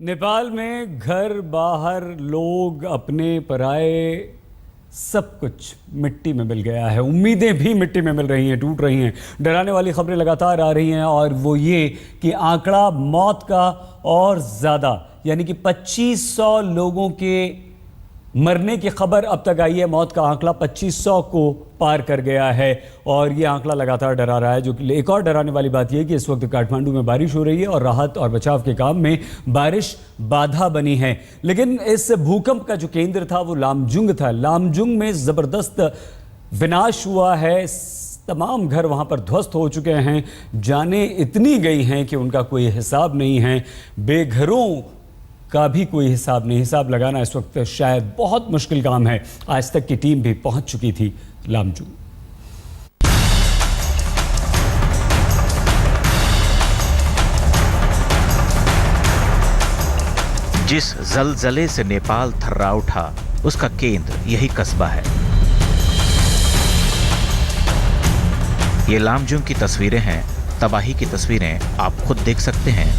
नेपाल में घर बाहर लोग अपने पराए सब कुछ मिट्टी में मिल गया है। उम्मीदें भी मिट्टी में मिल रही हैं, टूट रही हैं। डराने वाली खबरें लगातार आ रही हैं और वो ये कि आंकड़ा मौत का और ज़्यादा यानी कि 2500 लोगों के मरने की खबर अब तक आई है। मौत का आंकड़ा 2500 को पार कर गया है और ये आंकड़ा लगातार डरा रहा है। जो एक और डराने वाली बात यह है कि इस वक्त काठमांडू में बारिश हो रही है और राहत और बचाव के काम में बारिश बाधा बनी है। लेकिन इस भूकंप का जो केंद्र था वो लामजुंग था। लामजुंग में ज़बरदस्त विनाश हुआ है। तमाम घर वहाँ पर ध्वस्त हो चुके हैं। जानें इतनी गई हैं कि उनका कोई हिसाब नहीं है। बेघरों का भी कोई हिसाब नहीं। हिसाब लगाना इस वक्त शायद बहुत मुश्किल काम है। आज तक की टीम भी पहुंच चुकी थी लामजुंग। जिस जलजले से नेपाल थर्रा उठा उसका केंद्र यही कस्बा है। ये लामजुंग की तस्वीरें हैं। तबाही की तस्वीरें आप खुद देख सकते हैं।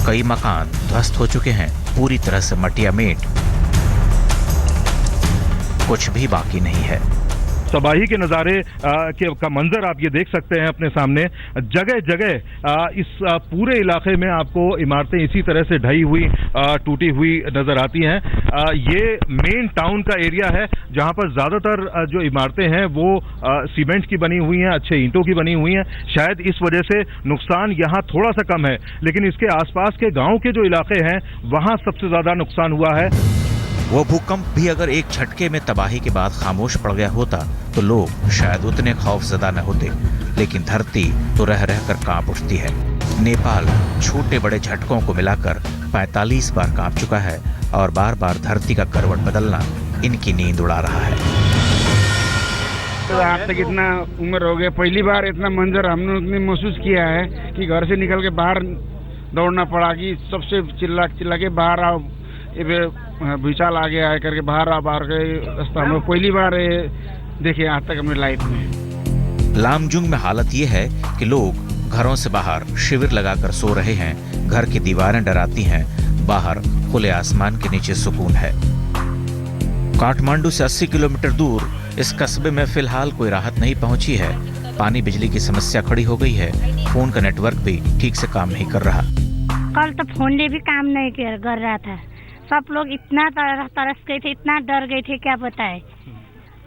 कई मकान ध्वस्त हो चुके हैं, पूरी तरह से मटियामेट, कुछ भी बाकी नहीं है। तबाही के नज़ारे का मंजर आप ये देख सकते हैं अपने सामने। जगह जगह इस पूरे इलाके में आपको इमारतें इसी तरह से ढही हुई, टूटी हुई नजर आती हैं। ये मेन टाउन का एरिया है जहां पर ज़्यादातर जो इमारतें हैं वो सीमेंट की बनी हुई हैं, अच्छे ईंटों की बनी हुई हैं। शायद इस वजह से नुकसान यहाँ थोड़ा सा कम है, लेकिन इसके आसपास के गाँव के जो इलाके हैं वहाँ सबसे ज़्यादा नुकसान हुआ है। वो भूकंप भी अगर एक झटके में तबाही के बाद खामोश पड़ गया होता तो लोग शायद उतने खौफजदा न होते, लेकिन धरती तो रह रह कर कांप उठती है। नेपाल छोटे बड़े झटकों को मिलाकर 45 बार कांप चुका है और बार बार धरती का करवट बदलना इनकी नींद उड़ा रहा है। तो आज तक इतना उम्र हो गया, पहली बार इतना मंजर हमने महसूस किया है कि घर से निकल के बाहर दौड़ना पड़ा कि सबसे चिल्ला के बाहर आओ, भूचाल आ गया है करके बाहर के रास्ता हम पहली बार देखे आज तक अपनी लाइफ में। लामजुंग में हालत ये है कि लोग घरों से बाहर शिविर लगाकर सो रहे हैं। घर की दीवारें डराती हैं, बाहर खुले आसमान के नीचे सुकून है। काठमांडू से 80 किलोमीटर दूर इस कस्बे में फिलहाल कोई राहत नहीं पहुंची है। पानी बिजली की समस्या खड़ी हो गई है। फोन का नेटवर्क भी ठीक से काम नहीं कर रहा। कल तो फोन भी काम नहीं कर रहा था। सब लोग इतना तरस गए थे, इतना डर गए थे, क्या बताए।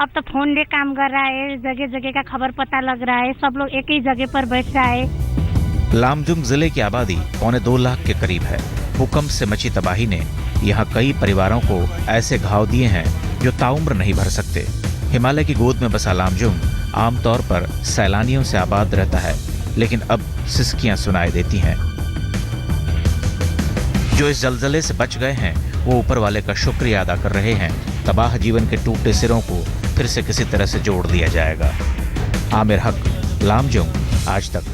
अब तो फोन भी काम कर रहा है, जगह जगह का खबर पता लग रहा है, सब लोग एक ही जगह पर बैठ रहा है। लामजुंग जिले की आबादी 2.25 लाख के करीब है। भूकंप से मची तबाही ने यहाँ कई परिवारों को ऐसे घाव दिए हैं जो ताउम्र नहीं भर सकते। हिमालय की गोद में बसा लामजुंग आमतौर पर सैलानियों से आबाद रहता है, लेकिन अब सिसकियां सुनाई देती हैं। जो इस जलजले से बच गए हैं वो ऊपर वाले का शुक्रिया अदा कर रहे हैं। तबाह जीवन के टूटे सिरों को फिर से किसी तरह से जोड़ दिया जाएगा। आमिर हक, लामजुंग, आज तक।